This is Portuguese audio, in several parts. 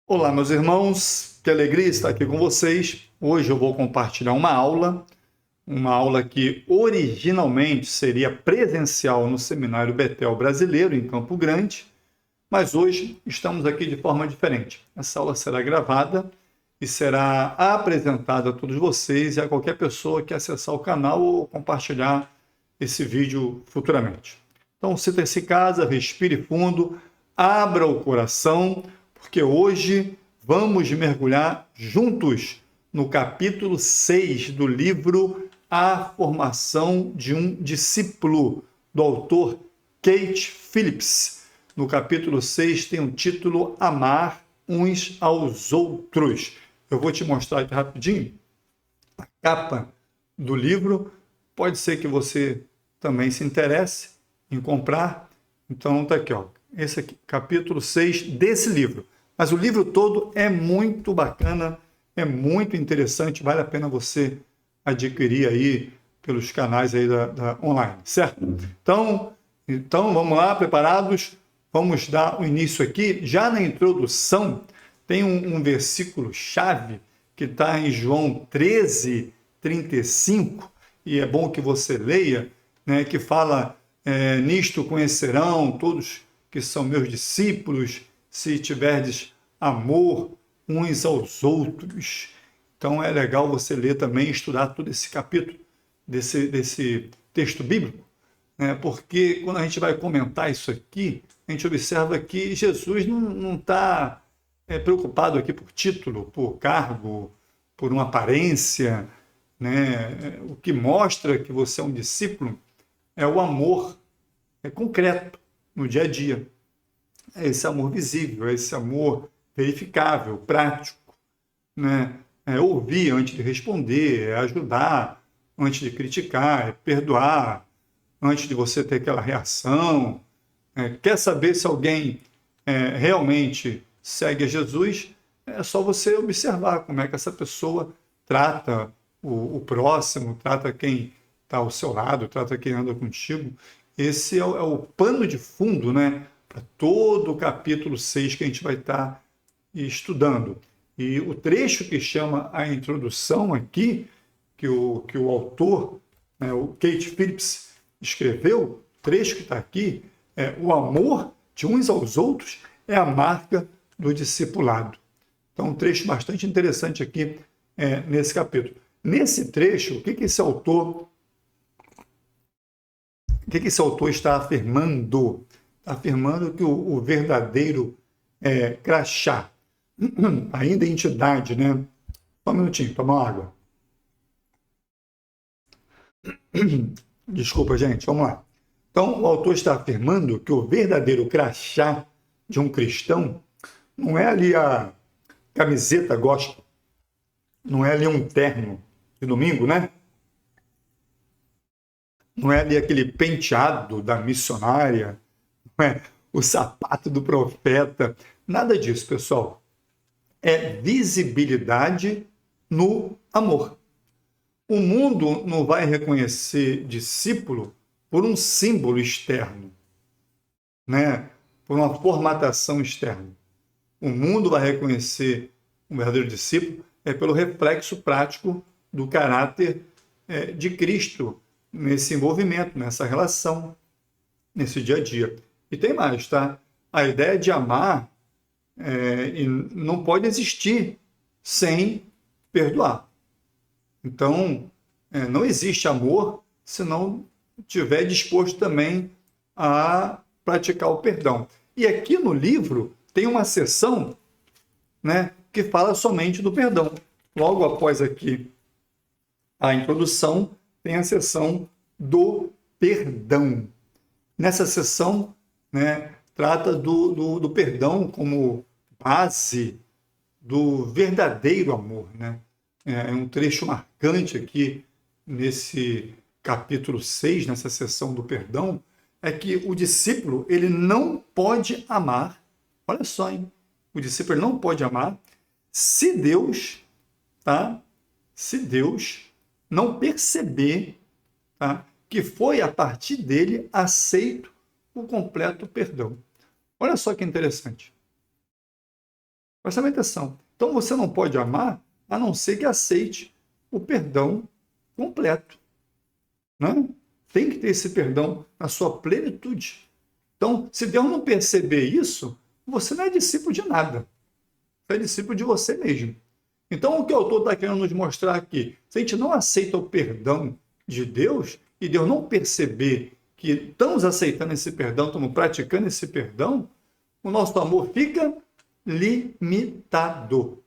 Olá, meus irmãos, que alegria estar aqui com vocês. Hoje eu vou compartilhar uma aula que originalmente seria presencial no Seminário Betel Brasileiro, em Campo Grande, mas hoje estamos aqui de forma diferente. Essa aula será gravada e será apresentada a todos vocês e a qualquer pessoa que acessar o canal ou compartilhar esse vídeo futuramente. Então, sinta-se em casa, respire fundo, abra o coração, porque hoje vamos mergulhar juntos no capítulo 6 do livro A Formação de um Discípulo, do autor Kate Phillips. No capítulo 6 tem o título Amar uns aos outros. Eu vou te mostrar aqui rapidinho a capa do livro. Pode ser que você também se interesse em comprar. Então tá aqui, ó. Esse aqui, capítulo 6 desse livro. Mas o livro todo é muito bacana, é muito interessante, vale a pena você adquirir aí pelos canais aí da online, certo? Então vamos lá, preparados? Vamos dar o início aqui. Já na introdução tem um versículo chave que está em João 13:35, e é bom que você leia, né, que fala, nisto conhecerão todos que são meus discípulos, se tiverdes amor uns aos outros. Então é legal você ler também, estudar todo esse capítulo desse texto bíblico, né? Porque quando a gente vai comentar isso aqui, a gente observa que Jesus não está preocupado aqui por título, por cargo, por uma aparência, né? O que mostra que você é um discípulo é o amor concreto no dia a dia. É esse amor visível, é esse amor verificável, prático, né? É ouvir antes de responder, é ajudar antes de criticar, é perdoar antes de você ter aquela reação. Quer saber se alguém realmente segue a Jesus? É só você observar como é que essa pessoa trata o próximo, trata quem está ao seu lado, trata quem anda contigo. Esse é o pano de fundo, né, para todo o capítulo 6 que a gente vai estar estudando. E o trecho que chama a introdução aqui, que o autor, né, o Kate Phillips, escreveu, o trecho que está aqui, o amor de uns aos outros é a marca do discipulado. Então, um trecho bastante interessante aqui nesse capítulo. Nesse trecho, o que esse autor está afirmando? Está afirmando que o verdadeiro crachá, a identidade, né? Só um minutinho, tomar água. Desculpa, gente, vamos lá. Então, o autor está afirmando que o verdadeiro crachá de um cristão não é ali a camiseta gospel, não é ali um terno de domingo, né? Não é ali aquele penteado da missionária, não é o sapato do profeta, nada disso, pessoal. É visibilidade no amor. O mundo não vai reconhecer discípulo por um símbolo externo, né? Por uma formatação externa. O mundo vai reconhecer um verdadeiro discípulo pelo reflexo prático do caráter de Cristo nesse envolvimento, nessa relação, nesse dia a dia. E tem mais, tá? A ideia de amar não pode existir sem perdoar. Então, não existe amor se não estiver disposto também a praticar o perdão. E aqui no livro tem uma seção, né, que fala somente do perdão. Logo após aqui a introdução, tem a seção do perdão. Nessa seção, né, trata do perdão como base do verdadeiro amor, né? É um trecho marcante aqui nesse capítulo 6, nessa seção do perdão, é que o discípulo ele não pode amar, olha só, hein? O discípulo não pode amar se Deus, tá? Se Deus não perceber, tá, que foi a partir dele aceito o completo perdão. Olha só que interessante. Presta bem atenção. Então você não pode amar a não ser que aceite o perdão completo, né? Tem que ter esse perdão na sua plenitude. Então, se Deus não perceber isso, você não é discípulo de nada. Você é discípulo de você mesmo. Então, o que o autor está querendo nos mostrar aqui? Se a gente não aceita o perdão de Deus, e Deus não perceber que estamos aceitando esse perdão, estamos praticando esse perdão, o nosso amor fica limitado.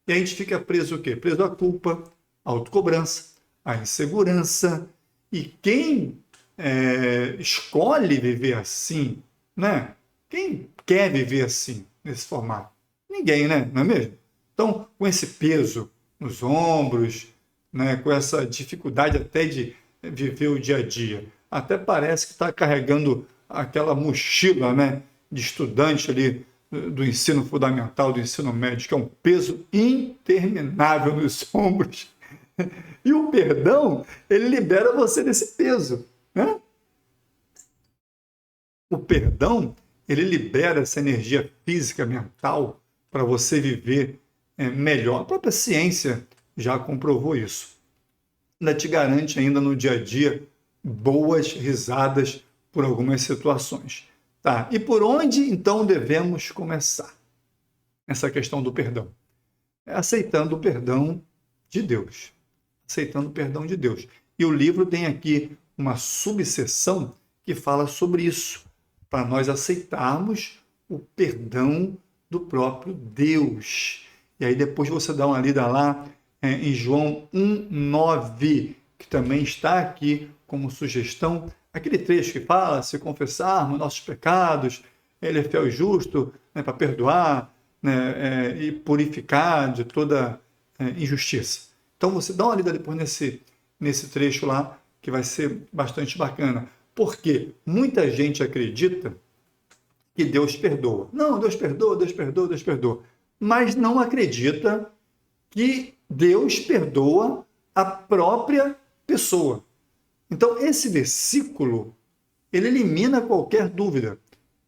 E a gente fica preso o quê? Preso à culpa, à autocobrança, à insegurança. E quem escolhe viver assim, né? Quem quer viver assim, nesse formato? Ninguém, né? Não é mesmo? Então, com esse peso nos ombros, né? Com essa dificuldade até de viver o dia a dia, até parece que está carregando aquela mochila, né? De estudante ali do ensino fundamental, do ensino médio, que é um peso interminável nos ombros. E o perdão, ele libera você desse peso, né? O perdão, ele libera essa energia física, mental, para você viver melhor. A própria ciência já comprovou isso. Ainda te garante ainda no dia a dia boas risadas por algumas situações. Tá? E por onde então devemos começar essa questão do perdão? É aceitando o perdão de Deus. Aceitando o perdão de Deus. E o livro tem aqui uma subseção que fala sobre isso, para nós aceitarmos o perdão do próprio Deus. E aí depois você dá uma lida lá em João 1,9, que também está aqui como sugestão, aquele trecho que fala, se confessarmos nossos pecados, ele é fiel e justo, né, para perdoar, né, e purificar de toda injustiça. Então você dá uma lida depois nesse trecho lá, que vai ser bastante bacana. Porque muita gente acredita que Deus perdoa. Não, Deus perdoa, Deus perdoa, Deus perdoa. Mas não acredita que Deus perdoa a própria pessoa. Então, esse versículo, ele elimina qualquer dúvida,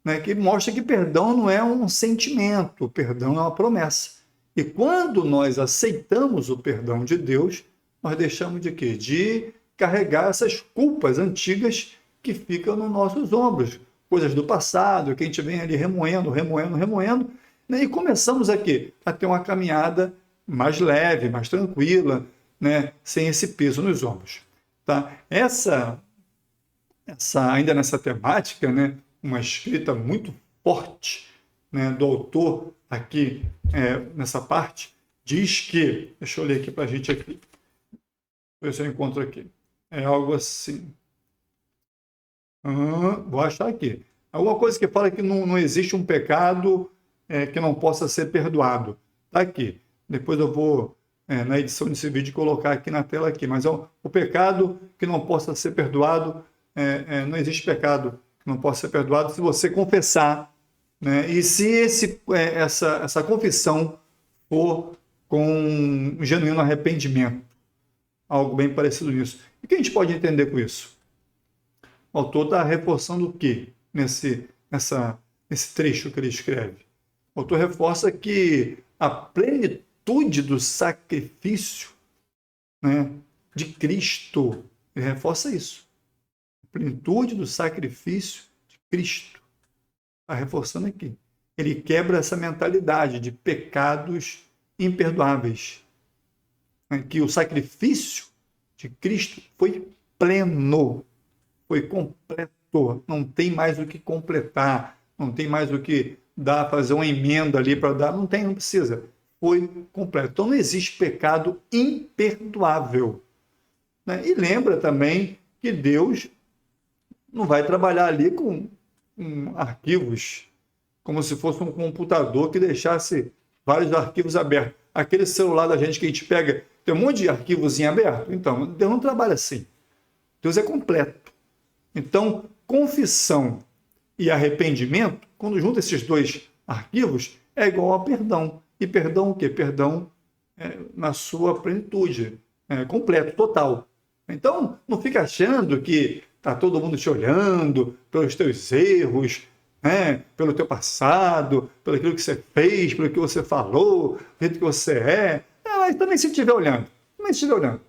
né, que mostra que perdão não é um sentimento, o perdão é uma promessa. E quando nós aceitamos o perdão de Deus, nós deixamos de quê? De carregar essas culpas antigas que ficam nos nossos ombros, coisas do passado, que a gente vem ali remoendo, né? E começamos aqui a ter uma caminhada mais leve, mais tranquila, né? Sem esse peso nos ombros. Tá? Ainda nessa temática, né? Uma escrita muito forte, né? Do autor aqui nessa parte, diz que, deixa eu ler aqui para a gente aqui, ver se eu encontro aqui, é algo assim. Vou achar aqui. Alguma coisa que fala que não existe um pecado que não possa ser perdoado. Está aqui. Depois eu vou, na edição desse vídeo, colocar aqui na tela aqui. Mas o pecado que não possa ser perdoado, não existe pecado que não possa ser perdoado se você confessar. Né? E se essa confissão for com um genuíno arrependimento. Algo bem parecido nisso. E o que a gente pode entender com isso? O autor está reforçando o quê nesse trecho que ele escreve? O autor reforça que a plenitude do sacrifício, né, de Cristo, ele reforça isso. A plenitude do sacrifício de Cristo. Está reforçando aqui. Ele quebra essa mentalidade de pecados imperdoáveis. Né, que o sacrifício de Cristo foi pleno. Foi completo, não tem mais o que completar, não tem mais o que dar, fazer uma emenda ali para dar, não precisa. Foi completo. Então não existe pecado imperdoável. Né? E lembra também que Deus não vai trabalhar ali com arquivos, como se fosse um computador que deixasse vários arquivos abertos. Aquele celular da gente que a gente pega, tem um monte de arquivos aberto. Então, Deus não trabalha assim. Deus é completo. Então, confissão e arrependimento, quando junta esses dois arquivos, é igual a perdão. E perdão o quê? Perdão na sua plenitude, completo, total. Então, não fica achando que está todo mundo te olhando pelos teus erros, né? Pelo teu passado, pelo aquilo que você fez, pelo que você falou, do jeito que você é. Mas também se estiver olhando. Também se estiver olhando.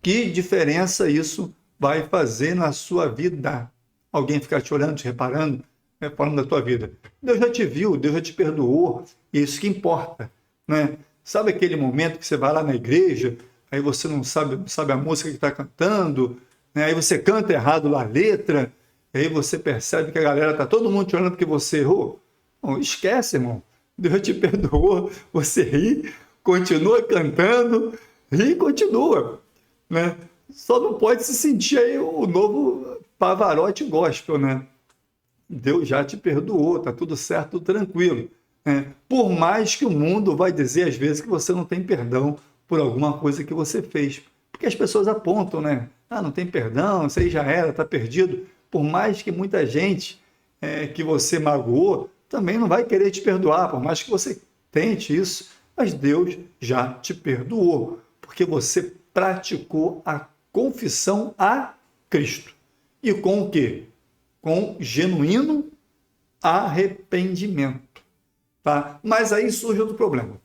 Que diferença isso vai fazer na sua vida? Alguém ficar te olhando, te reparando, né, falando da tua vida. Deus já te viu, Deus já te perdoou, e é isso que importa, né? Sabe aquele momento que você vai lá na igreja, aí você não sabe a música que está cantando, né? Aí você canta errado lá a letra, e aí você percebe que a galera está todo mundo te olhando porque você errou? Não, esquece, irmão. Deus te perdoou, você ri, continua cantando, ri e continua, né? Só não pode se sentir aí o novo Pavarotti gospel, né? Deus já te perdoou, tá tudo certo, tudo tranquilo, né? Por mais que o mundo vai dizer às vezes que você não tem perdão por alguma coisa que você fez, porque as pessoas apontam, né? Ah, não tem perdão, isso aí já era, tá perdido. Por mais que muita gente que você magoou também não vai querer te perdoar, por mais que você tente isso, mas Deus já te perdoou, porque você praticou a confissão a Cristo. E com o quê? Com genuíno arrependimento. Tá? Mas aí surge outro problema.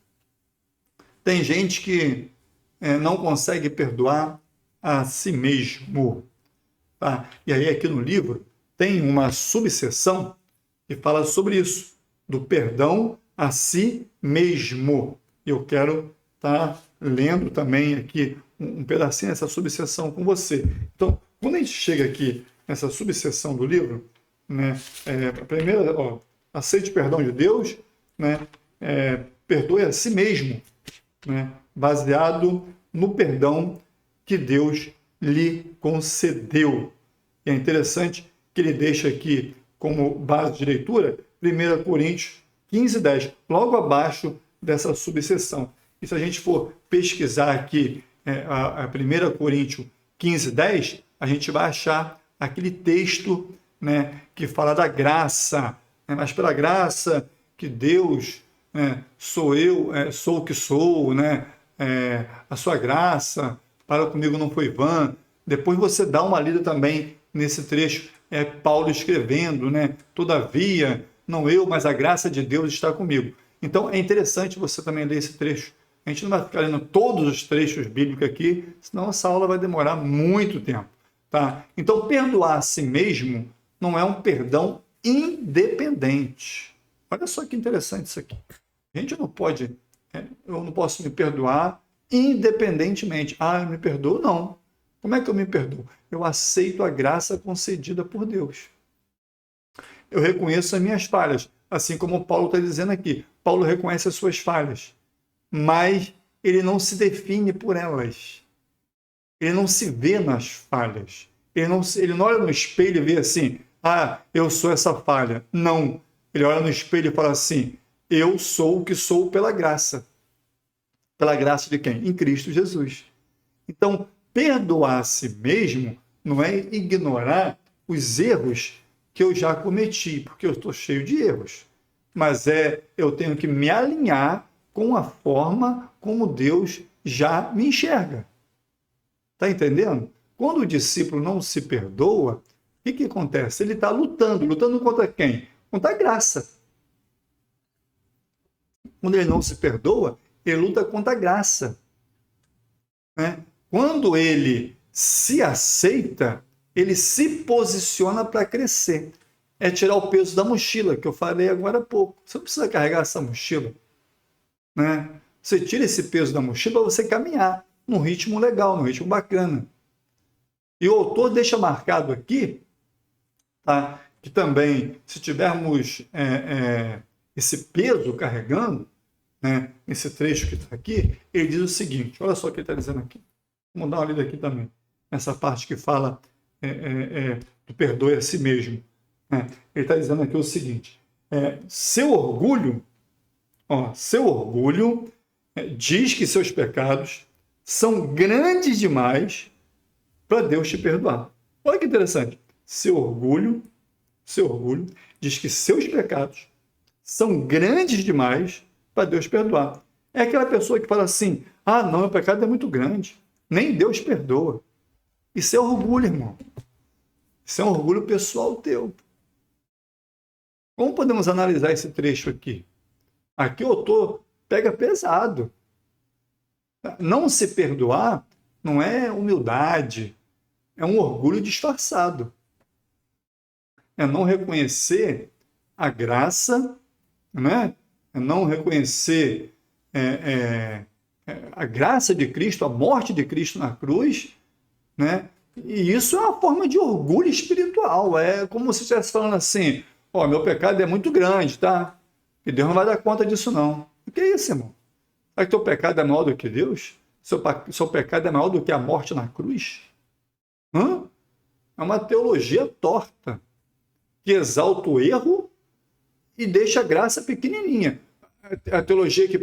Tem gente que não consegue perdoar a si mesmo. Tá? E aí aqui no livro tem uma subseção que fala sobre isso, do perdão a si mesmo. Eu quero estar lendo também aqui um pedacinho dessa subseção com você. Então, quando a gente chega aqui nessa subseção do livro, né, a primeira, aceite o perdão de Deus, né, perdoe a si mesmo, né, baseado no perdão que Deus lhe concedeu. E é interessante que ele deixa aqui como base de leitura 1 Coríntios 15:10, logo abaixo dessa subseção. E se a gente for pesquisar aqui a 1 Coríntios 15:10, a gente vai achar aquele texto, né, que fala da graça, né, mas pela graça que Deus, sou eu, sou o que sou, né, a sua graça para comigo não foi vã. Depois você dá uma lida também nesse trecho, Paulo escrevendo, né, todavia, não eu, mas a graça de Deus está comigo. Então é interessante você também ler esse trecho. A gente não vai ficar lendo todos os trechos bíblicos aqui, senão essa aula vai demorar muito tempo. Tá? Então, perdoar a si mesmo não é um perdão independente. Olha só que interessante isso aqui. A gente não pode, eu não posso me perdoar independentemente. Ah, eu me perdoo? Não. Como é que eu me perdoo? Eu aceito a graça concedida por Deus. Eu reconheço as minhas falhas, assim como Paulo está dizendo aqui. Paulo reconhece as suas falhas, mas ele não se define por elas. Ele não se vê nas falhas. Ele não olha no espelho e vê assim, ah, eu sou essa falha. Não. Ele olha no espelho e fala assim, eu sou o que sou pela graça. Pela graça de quem? Em Cristo Jesus. Então, perdoar a si mesmo não é ignorar os erros que eu já cometi, porque eu estou cheio de erros. Mas eu tenho que me alinhar com a forma como Deus já me enxerga. Está entendendo? Quando o discípulo não se perdoa, o que acontece? Ele está lutando contra quem? Contra a graça. Quando ele não se perdoa, ele luta contra a graça. Né? Quando ele se aceita, ele se posiciona para crescer. É tirar o peso da mochila, que eu falei agora há pouco. Você não precisa carregar essa mochila. Né? Você tira esse peso da mochila para você caminhar num ritmo legal, num ritmo bacana. E o autor deixa marcado aqui, tá, que também, se tivermos esse peso carregando, né, esse trecho que está aqui, ele diz o seguinte, olha só o que ele está dizendo aqui. Vamos dar uma lida aqui também, nessa parte que fala do perdoe a si mesmo. Né? Ele está dizendo aqui o seguinte, seu orgulho diz que seus pecados são grandes demais para Deus te perdoar. Olha que interessante. Seu orgulho diz que seus pecados são grandes demais para Deus perdoar. É aquela pessoa que fala assim, ah, não, meu pecado é muito grande, nem Deus perdoa. Isso é orgulho, irmão. Isso é um orgulho pessoal teu. Como podemos analisar esse trecho aqui? Aqui o autor pega pesado. Não se perdoar não é humildade, é um orgulho disfarçado. É não reconhecer a graça, né? É não reconhecer a graça de Cristo, a morte de Cristo na cruz, né? E isso é uma forma de orgulho espiritual. É como se estivesse falando assim: ó, meu pecado é muito grande, tá? E Deus não vai dar conta disso, não. O que é isso, irmão? Será que teu pecado é maior do que Deus? Seu pecado é maior do que a morte na cruz? É uma teologia torta, que exalta o erro e deixa a graça pequenininha. A teologia que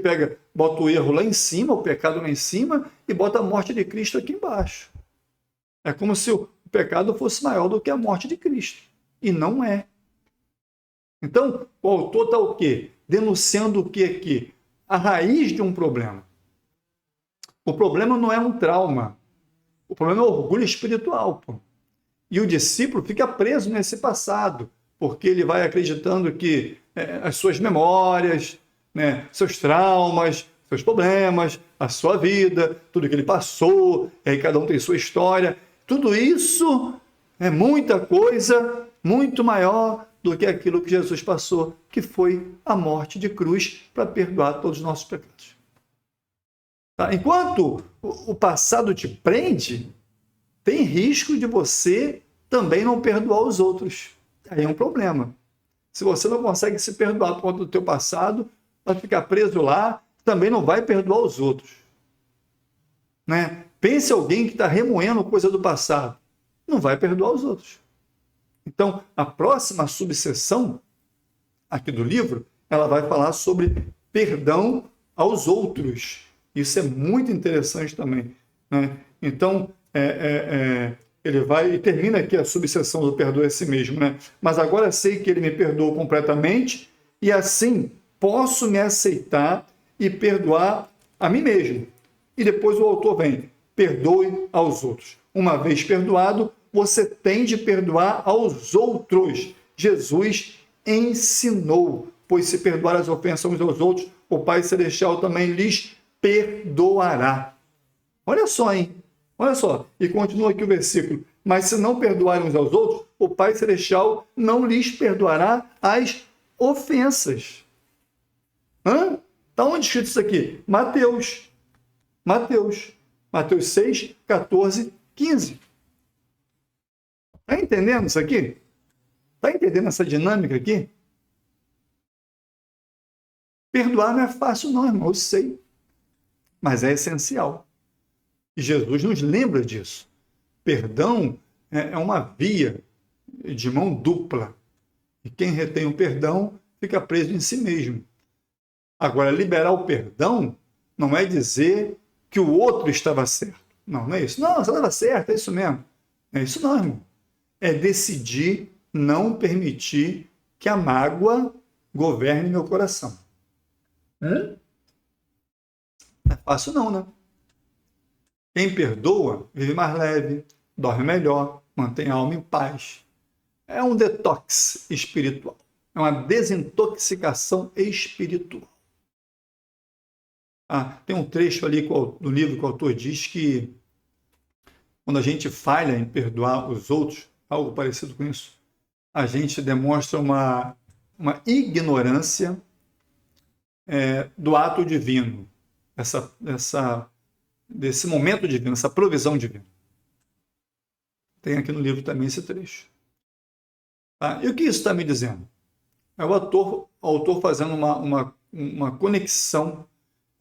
bota o erro lá em cima, o pecado lá em cima, e bota a morte de Cristo aqui embaixo. É como se o pecado fosse maior do que a morte de Cristo. E não é. Então, o autor está o quê? Denunciando o que aqui? A raiz de um problema. O problema não é um trauma. O problema é o orgulho espiritual. Pô. E o discípulo fica preso nesse passado, porque ele vai acreditando que as suas memórias, né, seus traumas, seus problemas, a sua vida, tudo que ele passou, aí cada um tem sua história, tudo isso é muita coisa, muito maior do que aquilo que Jesus passou, que foi a morte de cruz para perdoar todos os nossos pecados. Tá? Enquanto o passado te prende, tem risco de você também não perdoar os outros. Aí é um problema. Se você não consegue se perdoar por conta do teu passado, vai ficar preso lá, também não vai perdoar os outros. Né? Pense alguém que está remoendo coisa do passado, não vai perdoar os outros. Então, a próxima subseção aqui do livro, ela vai falar sobre perdão aos outros. Isso é muito interessante também. Né? Então, ele vai e termina aqui a subseção do perdoa a si mesmo. Né? Mas agora sei que ele me perdoou completamente e assim posso me aceitar e perdoar a mim mesmo. E depois o autor vem, perdoe aos outros. Uma vez perdoado, você tem de perdoar aos outros. Jesus ensinou, pois se perdoar as ofensas uns aos outros, o Pai Celestial também lhes perdoará. Olha só, hein? Olha só. E continua aqui o versículo. Mas se não perdoarem uns aos outros, o Pai Celestial não lhes perdoará as ofensas. Está onde escrito isso aqui? Mateus 6, 14, 15. Está entendendo isso aqui? Está entendendo essa dinâmica aqui? Perdoar não é fácil não, irmão, eu sei. Mas é essencial. E Jesus nos lembra disso. Perdão é uma via de mão dupla. E quem retém o perdão fica preso em si mesmo. Agora, liberar o perdão não é dizer que o outro estava certo. Não, não é isso. Não, você estava certo, é isso mesmo. Não é isso não, irmão. É decidir não permitir que a mágoa governe meu coração. Não é fácil não, né? Quem perdoa vive mais leve, dorme melhor, mantém a alma em paz. É um detox espiritual. É uma desintoxicação espiritual. Tem um trecho ali do livro que o autor diz que quando a gente falha em perdoar os outros, algo parecido com isso, a gente demonstra uma ignorância do ato divino, desse momento divino, essa provisão divina. Tem aqui no livro também esse trecho. E o que isso está me dizendo? É o autor fazendo uma conexão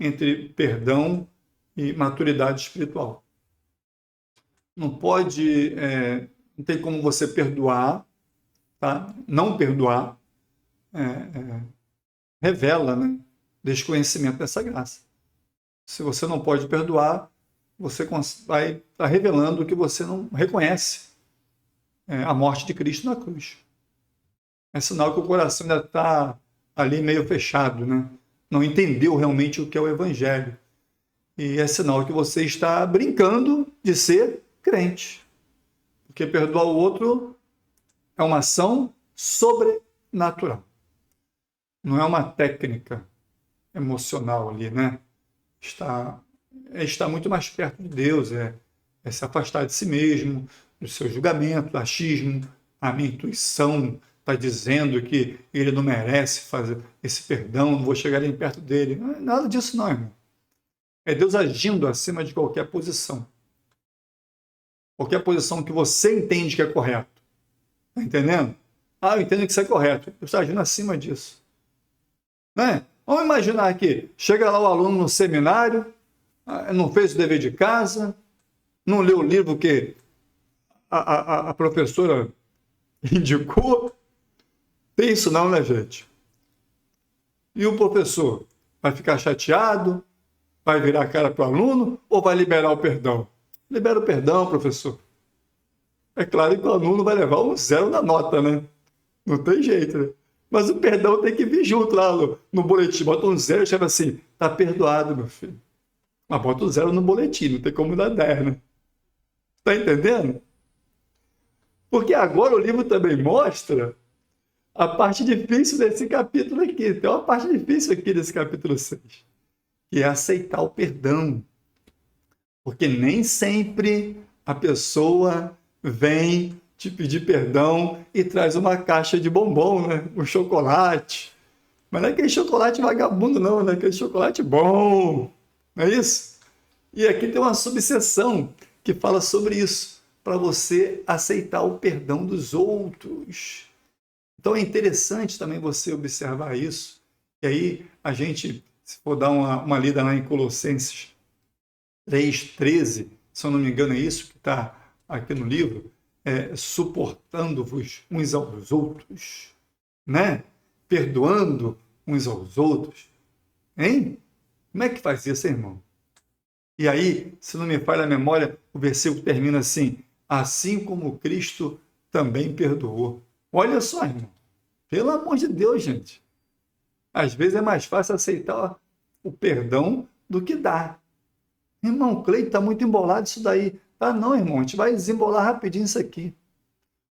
entre perdão e maturidade espiritual. Não tem como você perdoar, tá? Não perdoar, revela, né, desconhecimento dessa graça. Se você não pode perdoar, você vai estar revelando que você não reconhece a morte de Cristo na cruz. É sinal que o coração ainda está ali meio fechado, né? Não entendeu realmente o que é o Evangelho. E é sinal que você está brincando de ser crente. Porque perdoar o outro é uma ação sobrenatural. Não é uma técnica emocional ali, né? Está muito mais perto de Deus, é se afastar de si mesmo, do seu julgamento, do achismo. A minha intuição está dizendo que ele não merece fazer esse perdão, não vou chegar nem perto dele. Não é nada disso não, irmão. É Deus agindo acima de qualquer posição. Qualquer posição que você entende que é correto. Está entendendo? Ah, eu entendo que isso é correto. Deus está agindo acima disso. Né? Vamos imaginar aqui, chega lá o aluno no seminário, não fez o dever de casa, não leu o livro que a professora indicou. Tem isso não, né, gente? E o professor vai ficar chateado, vai virar a cara para o aluno ou vai liberar o perdão? Libera o perdão, professor. É claro que o aluno vai levar um 0 na nota, né? Não tem jeito, né? Mas o perdão tem que vir junto lá no boletim. Bota um 0 e chama assim, tá perdoado, meu filho. Mas bota um 0 no boletim, não tem como dar 10, né? Tá entendendo? Porque agora o livro também mostra a parte difícil desse capítulo aqui. Tem uma parte difícil aqui desse capítulo 6, que é aceitar o perdão. Porque nem sempre a pessoa vem te pedir perdão e traz uma caixa de bombom, né? Um chocolate. Mas não é aquele chocolate vagabundo, não, né? Aquele chocolate bom. Não é isso? E aqui tem uma subseção que fala sobre isso, para você aceitar o perdão dos outros. Então é interessante também você observar isso. E aí a gente, se for dar uma lida lá em Colossenses 3,13, se eu não me engano é isso que está aqui no livro, suportando-vos uns aos outros, né? Perdoando uns aos outros. Hein? Como é que faz isso, irmão? E aí, se não me falha a memória, o versículo termina assim, assim como Cristo também perdoou. Olha só, irmão. Pelo amor de Deus, gente. Às vezes é mais fácil aceitar o perdão do que dar. Irmão, Cleito, está muito embolado isso daí. Ah, não, irmão, a gente vai desembolar rapidinho isso aqui.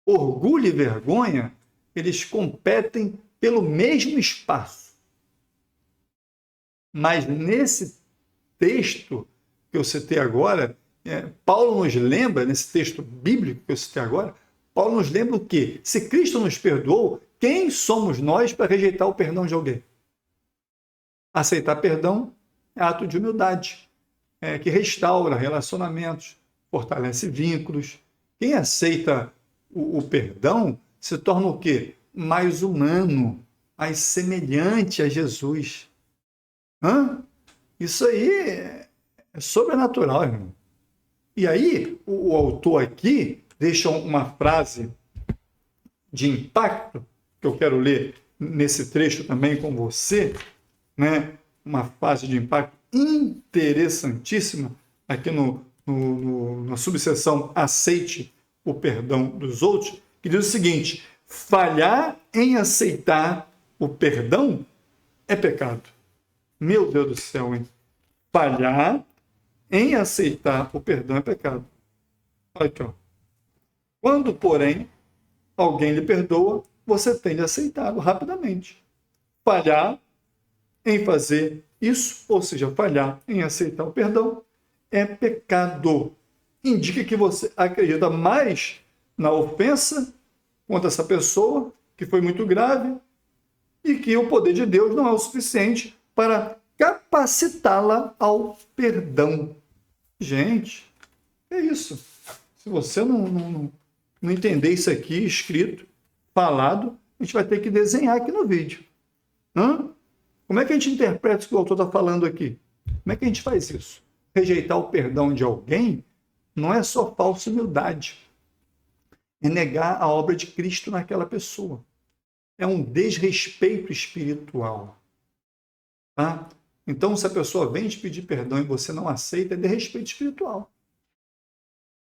Orgulho e vergonha, eles competem pelo mesmo espaço. Mas nesse texto que eu citei agora, Paulo nos lembra, nesse texto bíblico que eu citei agora, Paulo nos lembra o quê? Se Cristo nos perdoou, quem somos nós para rejeitar o perdão de alguém? Aceitar perdão é ato de humildade, que restaura relacionamentos, fortalece vínculos. Quem aceita o perdão se torna o quê? Mais humano, mais semelhante a Jesus. Isso aí é sobrenatural, irmão. E aí, o autor aqui deixa uma frase de impacto, que eu quero ler nesse trecho também com você, né? Uma frase de impacto interessantíssima, aqui na subseção Aceite o Perdão dos Outros, que diz o seguinte: falhar em aceitar o perdão é pecado. Meu Deus do céu, hein? Falhar em aceitar o perdão é pecado. Olha aqui, ó. Quando, porém, alguém lhe perdoa, você tende a aceitá-lo rapidamente. Falhar em fazer isso, ou seja, falhar em aceitar o perdão, é pecado. Indica que você acredita mais na ofensa contra essa pessoa, que foi muito grave, e que o poder de Deus não é o suficiente para capacitá-la ao perdão. Gente, é isso. Se você não entender isso aqui escrito, falado, a gente vai ter que desenhar aqui no vídeo. Como é que a gente interpreta o que o autor está falando aqui? Como é que a gente faz isso? Rejeitar o perdão de alguém não é só falsa humildade. É negar a obra de Cristo naquela pessoa. É um desrespeito espiritual. Tá? Então, se a pessoa vem te pedir perdão e você não aceita, é desrespeito espiritual.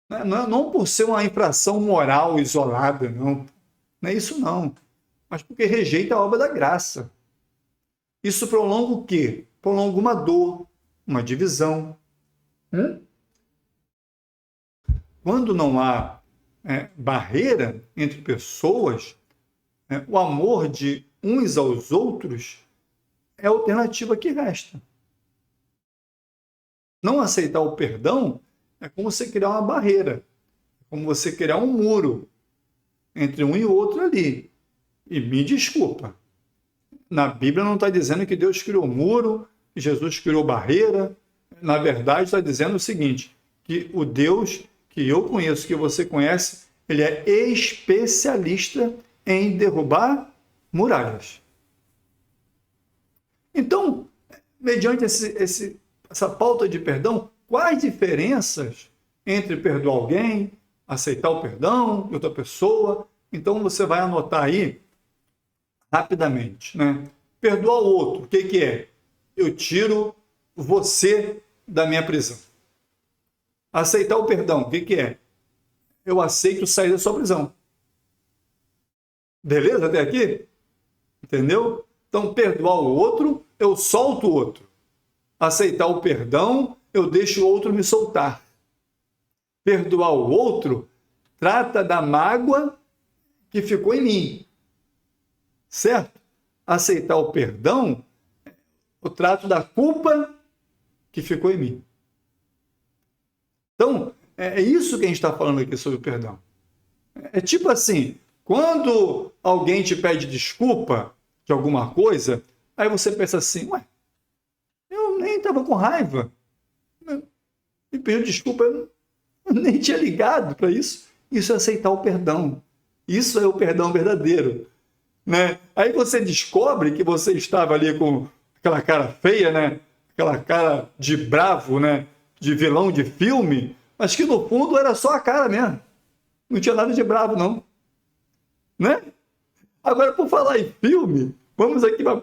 Não por ser uma infração moral isolada, não. Não é isso, não. Mas porque rejeita a obra da graça. Isso prolonga o quê? Prolonga uma dor, uma divisão. Quando não há barreira entre pessoas, o amor de uns aos outros é a alternativa que resta. Não aceitar o perdão é como você criar uma barreira, como você criar um muro entre um e outro ali. E me desculpa, na Bíblia não está dizendo que Deus criou muro, que Jesus criou barreira. Na verdade, está dizendo o seguinte, que o Deus que eu conheço, que você conhece, ele é especialista em derrubar muralhas. Então, mediante essa pauta de perdão, quais diferenças entre perdoar alguém, aceitar o perdão de outra pessoa? Então, você vai anotar aí rapidamente, né? Perdoar o outro, o que é? Eu tiro você da minha prisão. Aceitar o perdão, o que é? Eu aceito sair da sua prisão. Beleza até aqui? Entendeu? Então, perdoar o outro, eu solto o outro. Aceitar o perdão, eu deixo o outro me soltar. Perdoar o outro, trata da mágoa que ficou em mim. Certo? Aceitar o perdão, eu trato da culpa que ficou em mim. Então, é isso que a gente está falando aqui sobre o perdão. É tipo assim, quando alguém te pede desculpa de alguma coisa, aí você pensa assim, ué, eu nem estava com raiva. Me pediu desculpa, eu nem tinha ligado para isso. Isso é aceitar o perdão. Isso é o perdão verdadeiro. Né? Aí você descobre que você estava ali com aquela cara feia, né? Aquela cara de bravo, né? De vilão de filme, mas que no fundo era só a cara mesmo. Não tinha nada de bravo, não. Né? Agora, por falar em filme, vamos aqui para a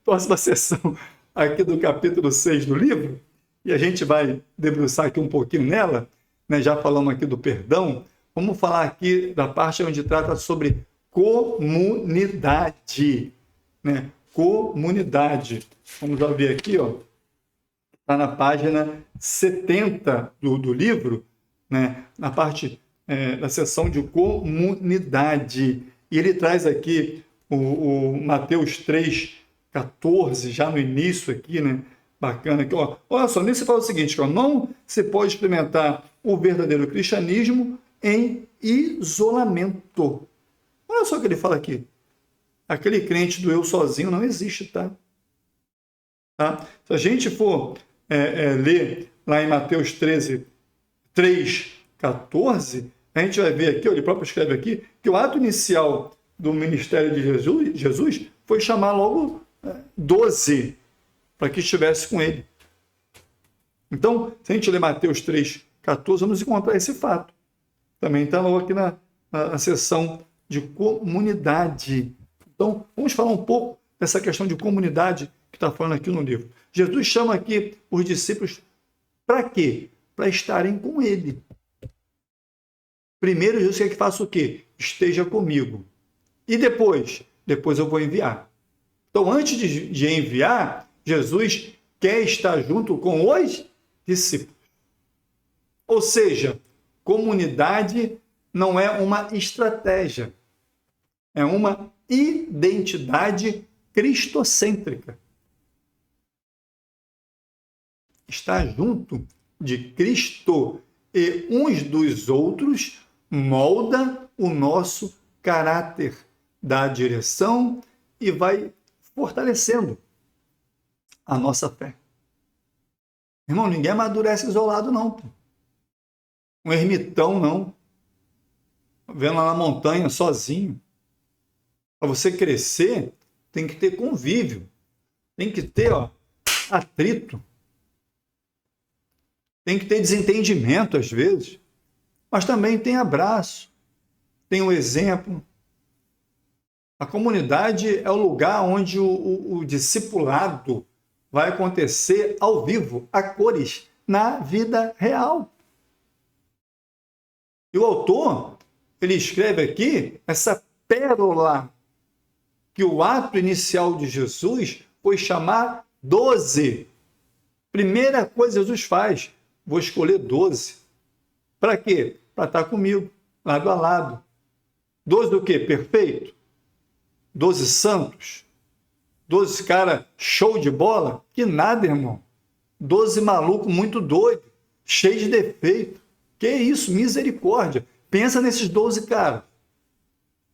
próxima sessão aqui do capítulo 6 do livro, e a gente vai debruçar aqui um pouquinho nela, né? Já falamos aqui do perdão, vamos falar aqui da parte onde trata sobre comunidade, né? Comunidade. Vamos lá ver aqui, ó. Está na página 70 do livro, né? Na parte da seção de comunidade. E ele traz aqui o Mateus 3,14, já no início aqui, né? Bacana aqui, ó. Olha só, nesse fala o seguinte, ó, não se pode experimentar o verdadeiro cristianismo em isolamento. Olha só o que ele fala aqui. Aquele crente do eu sozinho não existe, tá? Se a gente for ler lá em Mateus 3,14, a gente vai ver aqui, ele próprio escreve aqui, que o ato inicial do ministério de Jesus foi chamar logo 12 para que estivesse com ele. Então, se a gente ler Mateus 3,14, vamos encontrar esse fato. Também está logo aqui na seção de comunidade. Então, vamos falar um pouco dessa questão de comunidade que está falando aqui no livro. Jesus chama aqui os discípulos para quê? Para estarem com ele. Primeiro, Jesus quer que faça o quê? Esteja comigo. E depois? Depois eu vou enviar. Então, antes de enviar, Jesus quer estar junto com os discípulos. Ou seja, comunidade não é uma estratégia, é uma identidade cristocêntrica. Estar junto de Cristo e uns dos outros molda o nosso caráter, dá direção e vai fortalecendo a nossa fé. Irmão, ninguém amadurece isolado, não. Um ermitão, não. Vendo lá na montanha sozinho. Para você crescer, tem que ter convívio. Tem que ter atrito. Tem que ter desentendimento, às vezes. Mas também tem abraço. Tem um exemplo. A comunidade é o lugar onde o discipulado vai acontecer ao vivo, a cores, na vida real. E o autor, ele escreve aqui essa pérola que o ato inicial de Jesus foi chamar 12. Primeira coisa que Jesus faz, vou escolher 12. Para quê? Para estar comigo. lado a lado. 12 do quê? Perfeito? 12 santos? 12 cara show de bola? Que nada, irmão. 12 maluco muito doido, cheio de defeito. Que isso? Misericórdia. Pensa nesses 12 caras.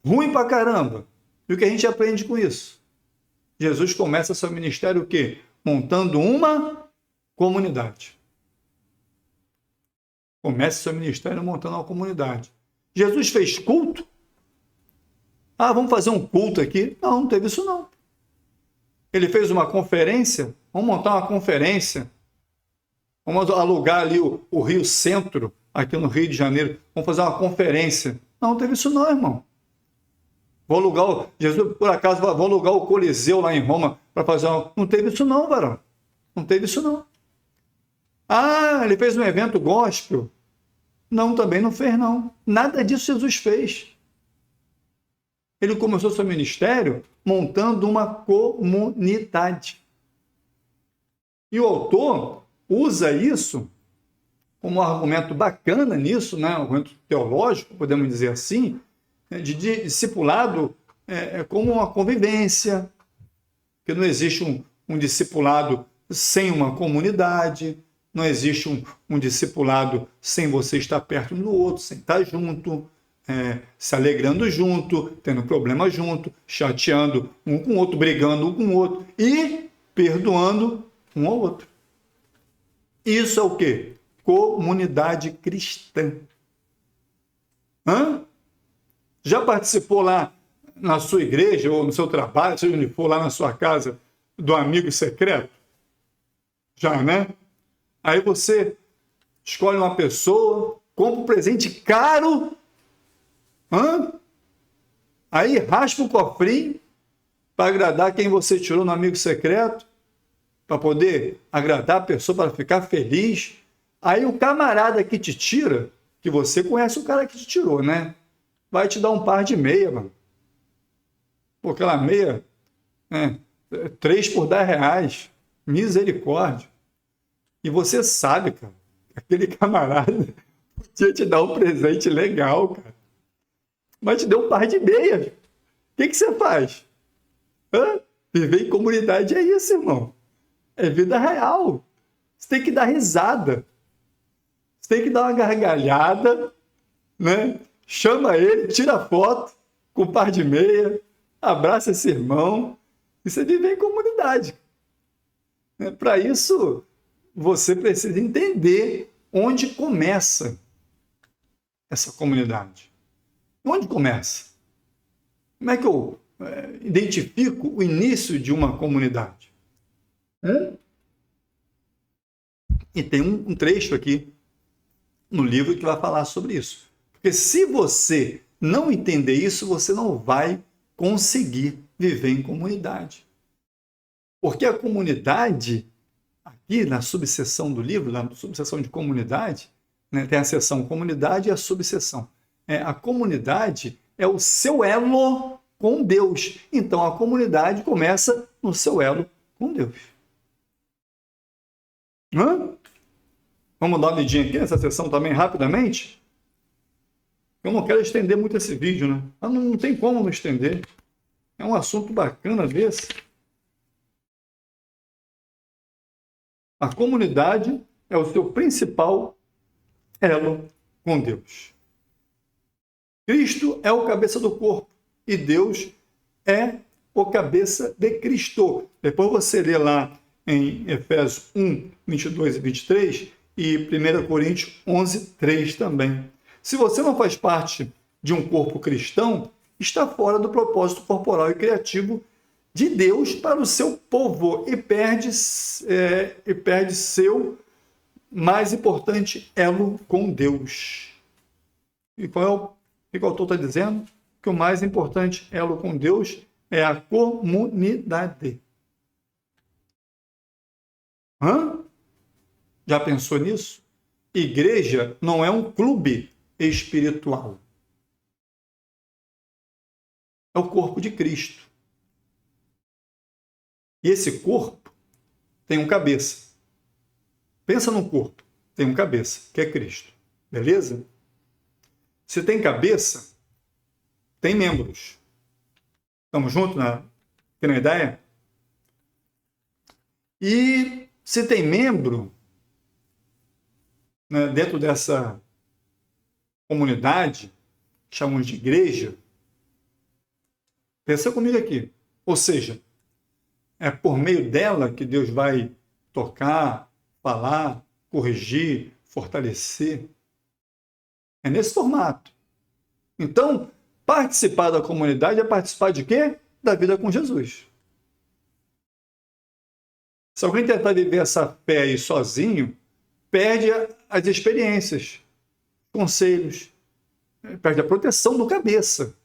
Ruim pra caramba. E o que a gente aprende com isso? Jesus começa seu ministério o quê? Montando uma comunidade. Começa seu ministério montando uma comunidade. Jesus fez culto? Ah, vamos fazer um culto aqui? Não, não teve isso não. Ele fez uma conferência? Vamos montar uma conferência. Vamos alugar ali o Rio Centro, aqui no Rio de Janeiro. Vamos fazer uma conferência. Não, não teve isso não, irmão. Vou alugar, Jesus, por acaso, vou alugar o Coliseu lá em Roma para fazer uma... Não teve isso não, varão. Não teve isso não. Ah, ele fez um evento gospel. Não, também não fez não. Nada disso Jesus fez. Ele começou seu ministério montando uma comunidade. E o autor usa isso como um argumento bacana nisso, né? Um argumento teológico, podemos dizer assim, de discipulado como uma convivência, que não existe um discipulado sem uma comunidade, não existe um discipulado sem você estar perto um do outro, sem estar junto, se alegrando junto, tendo problema junto, chateando um com o outro, brigando um com o outro e perdoando um ao outro. Isso é o quê? Comunidade cristã. Hã? Já participou lá na sua igreja ou no seu trabalho, seja onde for, lá na sua casa, do amigo secreto? Já, né? Aí você escolhe uma pessoa, compra um presente caro, aí raspa o cofrinho para agradar quem você tirou no amigo secreto, para poder agradar a pessoa, para ficar feliz. Aí o camarada que te tira, que você conhece o cara que te tirou, né? Vai te dar um par de meia, mano. Pô, aquela meia, 3 por 10 reais. Misericórdia. E você sabe, cara, aquele camarada podia te dar um presente legal, cara. Mas te deu um par de meia. O que você faz? Viver em comunidade é isso, irmão. É vida real. Você tem que dar risada. Você tem que dar uma gargalhada, né? Chama ele, tira foto com um par de meia, abraça esse irmão e você vive em comunidade. Para isso, você precisa entender onde começa essa comunidade. Onde começa? Como é que eu identifico o início de uma comunidade? E tem um trecho aqui no livro que vai falar sobre isso. Porque se você não entender isso, você não vai conseguir viver em comunidade. Porque a comunidade, aqui na subseção do livro, na subseção de comunidade, né, tem a seção comunidade e a subseção. A comunidade é o seu elo com Deus. Então a comunidade começa no seu elo com Deus. Vamos dar uma lidinha aqui nessa sessão também, rapidamente? Eu não quero estender muito esse vídeo, né? Mas não tem como não estender. É um assunto bacana desse. A comunidade é o seu principal elo com Deus. Cristo é o cabeça do corpo e Deus é o cabeça de Cristo. Depois você lê lá em Efésios 1, 22 e 23 e 1 Coríntios 11, 3 também. Se você não faz parte de um corpo cristão, está fora do propósito corporal e criativo de Deus para o seu povo e perde seu mais importante elo com Deus. E qual é o que o autor está dizendo? Que o mais importante elo com Deus é a comunidade. Já pensou nisso? Igreja não é um clube espiritual. É o corpo de Cristo. E esse corpo tem um cabeça. Pensa num corpo, tem um cabeça, que é Cristo. Beleza? Se tem cabeça, tem membros. Estamos juntos aqui na ideia? E se tem membro, né, dentro dessa comunidade, que chamamos de igreja, pensa comigo aqui. Ou seja, é por meio dela que Deus vai tocar, falar, corrigir, fortalecer. É nesse formato. Então, participar da comunidade é participar de quê? Da vida com Jesus. Se alguém tentar viver essa fé aí sozinho, perde as experiências, conselhos, perde a proteção do cabeça,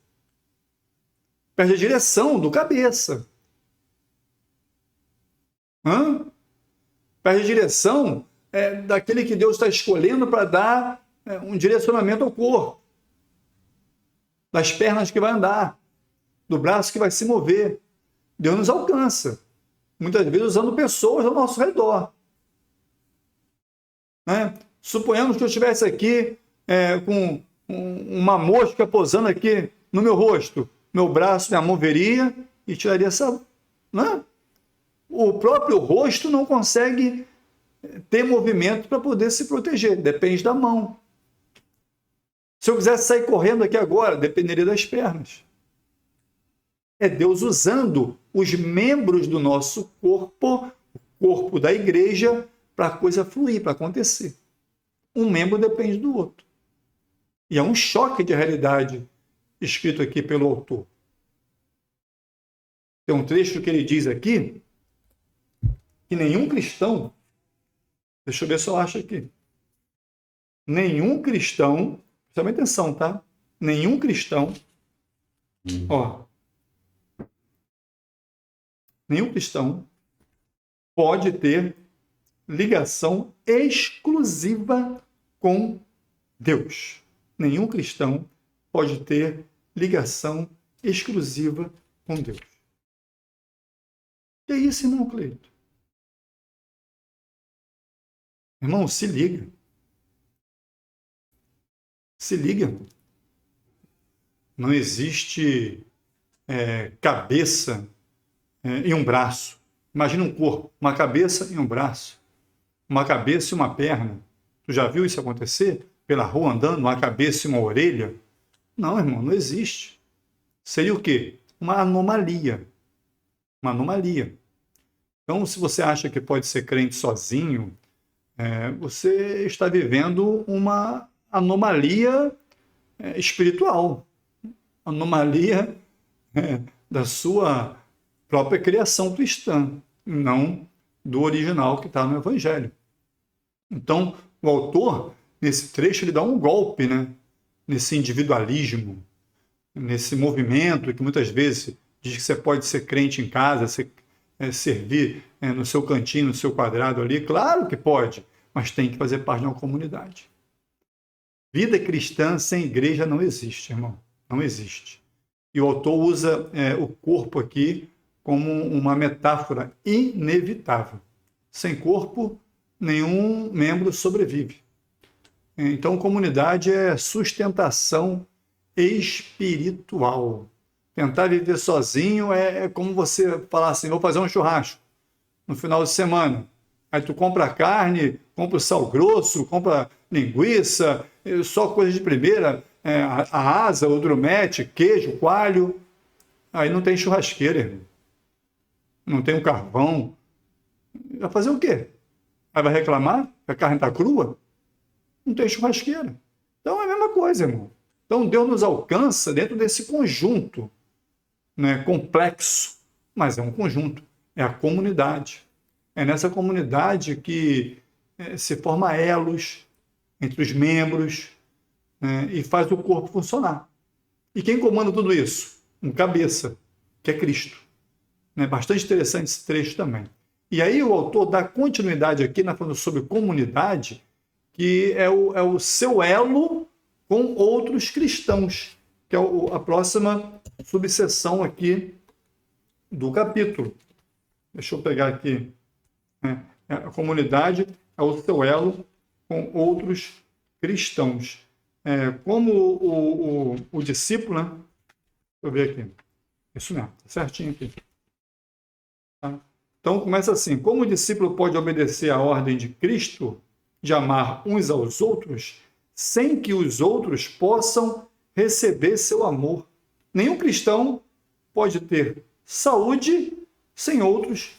perde a direção do cabeça. Perde a direção daquele que Deus está escolhendo para dar um direcionamento ao corpo, das pernas que vai andar, do braço que vai se mover. Deus nos alcança, muitas vezes usando pessoas ao nosso redor. Suponhamos que eu estivesse aqui com uma mosca posando aqui no meu rosto, meu braço, minha mão veria e tiraria essa... O próprio rosto não consegue ter movimento para poder se proteger, depende da mão. Se eu quisesse sair correndo aqui agora, dependeria das pernas. É Deus usando os membros do nosso corpo, o corpo da igreja, para a coisa fluir, para acontecer. Um membro depende do outro. E é um choque de realidade escrito aqui pelo autor. Tem um trecho que ele diz aqui, que nenhum cristão, deixa eu ver se eu acho aqui, nenhum cristão, presta bem atenção, tá? Nenhum cristão, nenhum cristão pode ter ligação exclusiva com Deus. Nenhum cristão pode ter ligação exclusiva com Deus. Que é isso, irmão Cleito? Irmão, se liga. Se liga. Não existe cabeça e um braço. Imagina um corpo, uma cabeça e um braço. Uma cabeça e uma perna. Tu já viu isso acontecer? Pela rua andando, uma cabeça e uma orelha? Não, irmão, não existe. Seria o quê? Uma anomalia. Uma anomalia. Então, se você acha que pode ser crente sozinho, você está vivendo uma anomalia espiritual. Anomalia da sua própria criação cristã, não do original que está no Evangelho. Então, o autor, nesse trecho, ele dá um golpe, nesse individualismo, nesse movimento que muitas vezes diz que você pode ser crente em casa, servir no seu cantinho, no seu quadrado ali. Claro que pode, mas tem que fazer parte de uma comunidade. Vida cristã sem igreja não existe, irmão. Não existe. E o autor usa o corpo aqui como uma metáfora inevitável. Sem corpo, nenhum membro sobrevive. Então, comunidade é sustentação espiritual. Tentar viver sozinho é como você falar assim, vou fazer um churrasco no final de semana. Aí tu compra carne, compra sal grosso, compra linguiça, só coisa de primeira, a asa, o drumete, queijo, coalho. Aí não tem churrasqueira, irmão. Não tem um carvão. Vai fazer o quê? Aí vai reclamar que a carne está crua? Não tem churrasqueira. Então é a mesma coisa, irmão. Então Deus nos alcança dentro desse conjunto, complexo, mas é um conjunto. É a comunidade. É nessa comunidade que se forma elos entre os membros, e faz o corpo funcionar. E quem comanda tudo isso? Um cabeça, que é Cristo. Bastante interessante esse trecho também. E aí o autor dá continuidade aqui, falando sobre comunidade, que é o seu elo com outros cristãos, que é a próxima subseção aqui do capítulo. Deixa eu pegar aqui. A comunidade é o seu elo com outros cristãos. como o discípulo, né? Deixa eu ver aqui. Isso mesmo, tá certinho aqui. Tá? Então começa assim: como o discípulo pode obedecer à ordem de Cristo de amar uns aos outros sem que os outros possam receber seu amor? Nenhum cristão pode ter saúde sem outros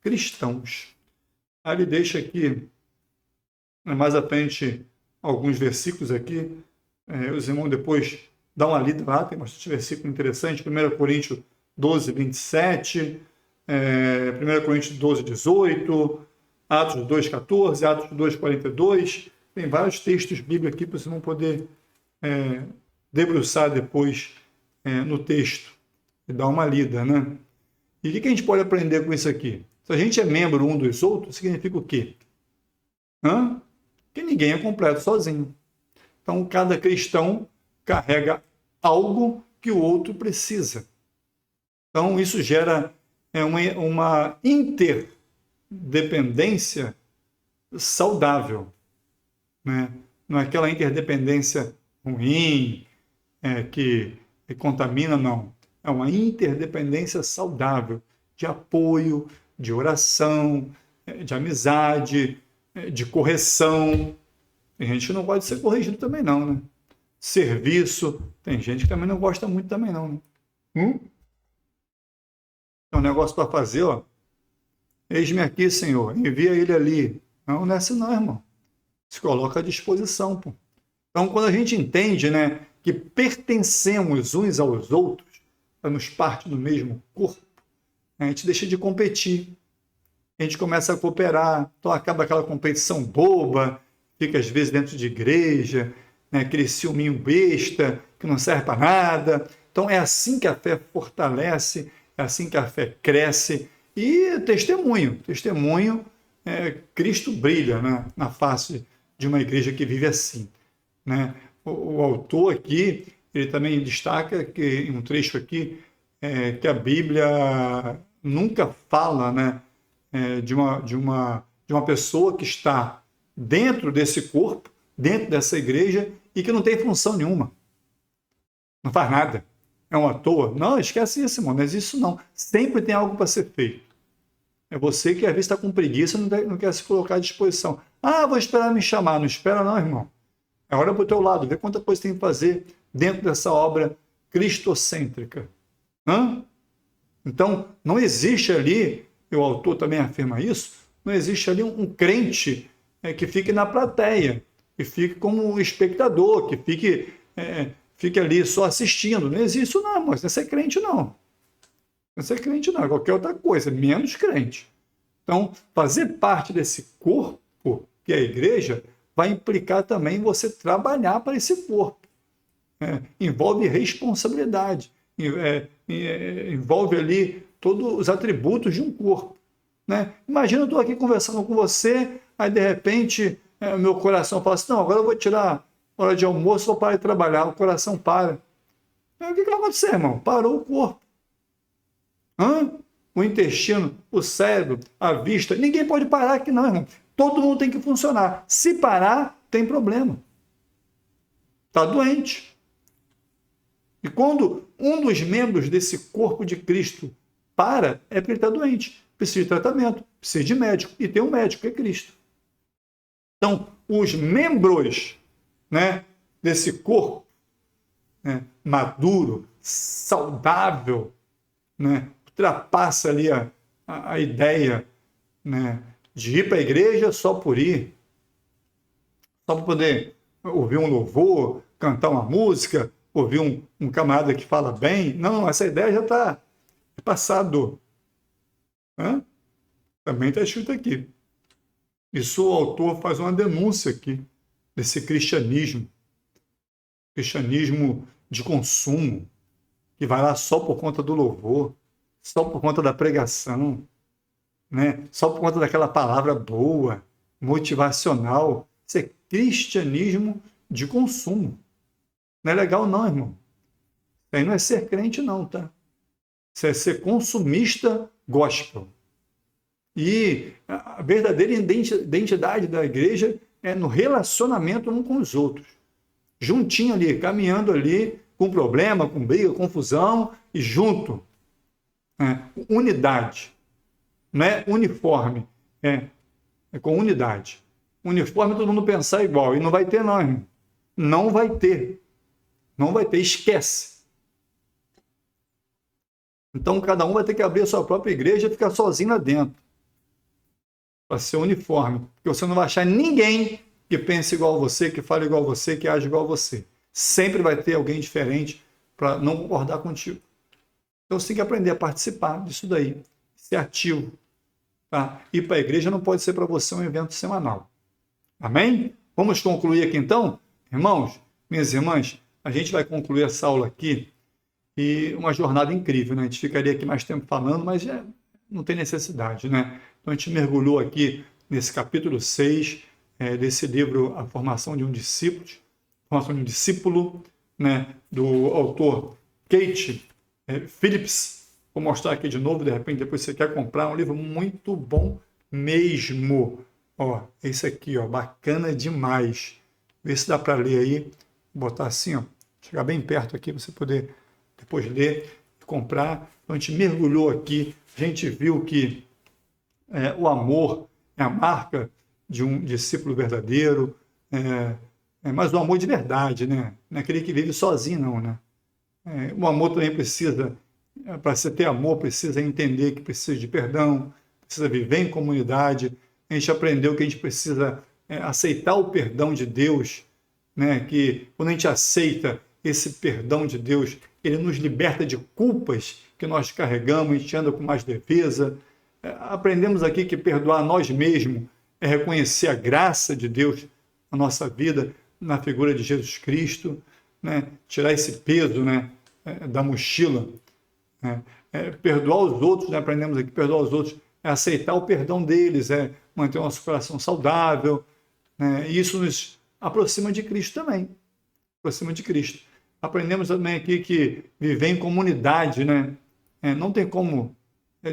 cristãos. Aí ele deixa aqui, mais à frente, alguns versículos aqui. Os irmãos depois dão uma lida lá, tem bastante versículo interessante. 1 Coríntios 12, 27, 1 Coríntios 12, 18, Atos 2, 14, Atos 2, 42. Tem vários textos bíblicos aqui para vocês vão poder debruçar depois no texto e dar uma lida, né? E o que a gente pode aprender com isso aqui? Se a gente é membro um dos outros, significa o quê? Que ninguém é completo sozinho. Então, cada cristão carrega algo que o outro precisa. Então, isso gera uma interdependência saudável, né? Não é aquela interdependência ruim, que contamina, não. É uma interdependência saudável, de apoio, de oração, de amizade, de correção. Tem gente que não pode ser corrigido também, não, né? Serviço, tem gente que também não gosta muito também, não, né? Tem um negócio para fazer, ó. Eis-me aqui, Senhor, envia ele ali. Não, não é assim não, irmão. Se coloca à disposição, pô. Então, quando a gente entende, né, que pertencemos uns aos outros, fazemos parte do mesmo corpo, a gente deixa de competir. A gente começa a cooperar. Então, acaba aquela competição boba, fica às vezes dentro de igreja, né, aquele ciúminho besta, que não serve para nada. Então, é assim que a fé fortalece, é assim que a fé cresce. E testemunho, Cristo brilha, né, na face de uma igreja que vive assim, né? O autor aqui, ele também destaca que em um trecho aqui, que a Bíblia nunca fala, né, de uma pessoa que está dentro desse corpo, dentro dessa igreja, e que não tem função nenhuma. Não faz nada. É um à toa. Não, esquece isso, irmão. Não existe isso, não. Sempre tem algo para ser feito. É você que às vezes está com preguiça e não quer se colocar à disposição. Ah, vou esperar me chamar. Não espera não, irmão. É hora para o teu lado. Vê quanta coisa tem que fazer dentro dessa obra cristocêntrica. Então, não existe ali, o autor também afirma isso, não existe ali um crente que fique na plateia, que fique como espectador, que fique ali só assistindo. Não existe isso não, mas não é ser crente não. Não é ser crente não, é qualquer outra coisa, menos crente. Então, fazer parte desse corpo, que é a igreja, vai implicar também você trabalhar para esse corpo. Envolve responsabilidade, envolve ali todos os atributos de um corpo. Né? Imagina eu estou aqui conversando com você, aí de repente meu coração fala assim, não, agora eu vou tirar hora de almoço, vou parar de trabalhar, o coração para. O que vai acontecer, irmão? Parou o corpo. O intestino, o cérebro, a vista, ninguém pode parar aqui não, irmão. Todo mundo tem que funcionar. Se parar, tem problema. Está doente. E quando um dos membros desse corpo de Cristo para, é porque ele está doente. Precisa de tratamento, precisa de médico. E tem um médico, que é Cristo. Então, os membros, né, desse corpo, né, maduro, saudável, né, ultrapassa ali a ideia, né, de ir para a igreja só por ir, só para poder ouvir um louvor, cantar uma música, ouvir um camarada que fala bem. Não, essa ideia já está passado. Também está escrito aqui. Isso o autor faz uma denúncia aqui desse cristianismo de consumo, que vai lá só por conta do louvor, só por conta da pregação, né? Só por conta daquela palavra boa, motivacional. Isso é cristianismo de consumo. Não é legal não, irmão. Isso aí não é ser crente não, tá? Isso é ser consumista gospel. E a verdadeira identidade da igreja é no relacionamento um com os outros. juntinho ali, caminhando ali, com problema, com briga, confusão, e junto. Unidade. Não é uniforme, é com unidade. Uniforme todo mundo pensar igual, e não vai ter não, irmão. Não vai ter. Não vai ter, esquece. Então, cada um vai ter que abrir a sua própria igreja e ficar sozinho lá dentro. Para ser uniforme. Porque você não vai achar ninguém que pense igual a você, que fale igual a você, que age igual a você. Sempre vai ter alguém diferente para não concordar contigo. Então, você tem que aprender a participar disso daí. Ser ativo. Tá? Ir para a igreja não pode ser para você um evento semanal. Amém? Vamos concluir aqui então? Irmãos, minhas irmãs, a gente vai concluir essa aula aqui. E uma jornada incrível, né? A gente ficaria aqui mais tempo falando, mas não tem necessidade, né? Então a gente mergulhou aqui nesse capítulo 6 desse livro A Formação de um Discípulo, né? Do autor Kate Phillips. Vou mostrar aqui de novo, de repente depois você quer comprar, um livro muito bom mesmo. Ó, esse aqui, ó, bacana demais. Vê se dá para ler aí, vou botar assim, ó, chegar bem perto aqui para você poder depois ler, comprar. Então a gente mergulhou aqui, a gente viu que o amor é a marca de um discípulo verdadeiro, mas o amor de verdade, né? Não é aquele que vive sozinho, não, né? O amor também precisa, para você ter amor, precisa entender que precisa de perdão, precisa viver em comunidade. A gente aprendeu que a gente precisa aceitar o perdão de Deus, né? Que quando a gente aceita esse perdão de Deus, ele nos liberta de culpas que nós carregamos, a gente anda com mais leveza. Aprendemos aqui que perdoar nós mesmos é reconhecer a graça de Deus na nossa vida, na figura de Jesus Cristo, né? Tirar esse peso, né, da mochila. Perdoar os outros, né? Aprendemos aqui que perdoar os outros é aceitar o perdão deles, é manter o nosso coração saudável, né? E isso nos aproxima de Cristo também. Aproxima de Cristo. Aprendemos também aqui que viver em comunidade, né? Não tem como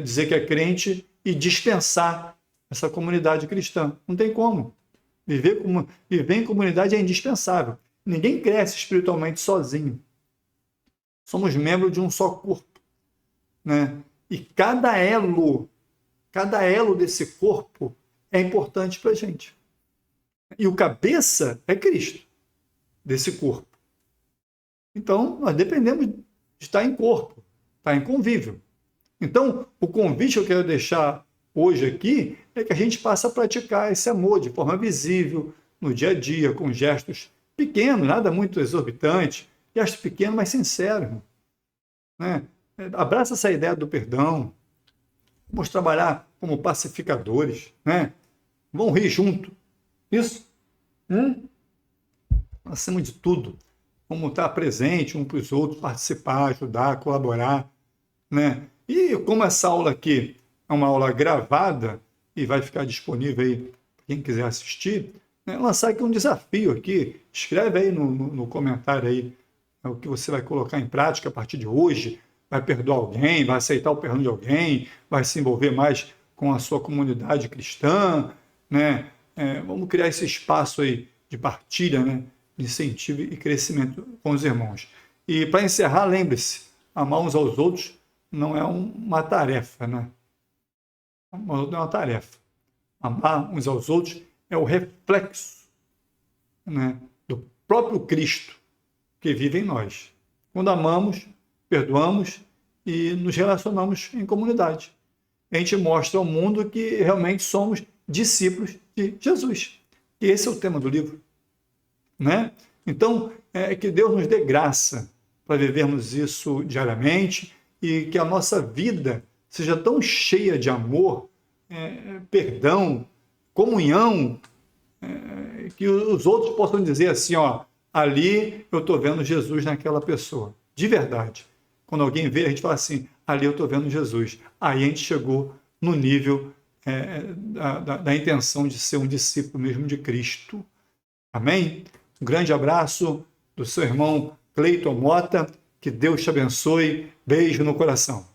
dizer que é crente e dispensar essa comunidade cristã. Não tem como. Viver em comunidade é indispensável. Ninguém cresce espiritualmente sozinho. Somos membros de um só corpo, né? E cada elo desse corpo é importante para a gente. E o cabeça é Cristo, desse corpo. Então, nós dependemos de estar em corpo, estar em convívio. Então, o convite que eu quero deixar hoje aqui é que a gente passe a praticar esse amor de forma visível, no dia a dia, com gestos pequenos, nada muito exorbitante, gestos pequenos, mas sinceros. Né? Abraça essa ideia do perdão. Vamos trabalhar como pacificadores. Né? Vamos rir junto. Isso. Acima de tudo. Vamos estar presente um para os outros, participar, ajudar, colaborar, né? E como essa aula aqui é uma aula gravada e vai ficar disponível aí para quem quiser assistir, né? Lançar aqui um desafio aqui, escreve aí no comentário aí o que você vai colocar em prática a partir de hoje, vai perdoar alguém, vai aceitar o perdão de alguém, vai se envolver mais com a sua comunidade cristã, né? Vamos criar esse espaço aí de partilha, né? Incentivo e crescimento com os irmãos. E para encerrar, lembre-se, amar uns aos outros não é uma tarefa, né? Amar não é uma tarefa. Amar uns aos outros é o reflexo, né, do próprio Cristo que vive em nós. Quando amamos, perdoamos e nos relacionamos em comunidade. A gente mostra ao mundo que realmente somos discípulos de Jesus. E esse é o tema do livro. Né? Então, que Deus nos dê graça para vivermos isso diariamente e que a nossa vida seja tão cheia de amor, perdão, comunhão, que os outros possam dizer assim, ó, ali eu estou vendo Jesus naquela pessoa, de verdade. Quando alguém vê, a gente fala assim, ali eu estou vendo Jesus. Aí a gente chegou no nível da intenção de ser um discípulo mesmo de Cristo. Amém? Um grande abraço do seu irmão Cleiton Mota. Que Deus te abençoe. Beijo no coração.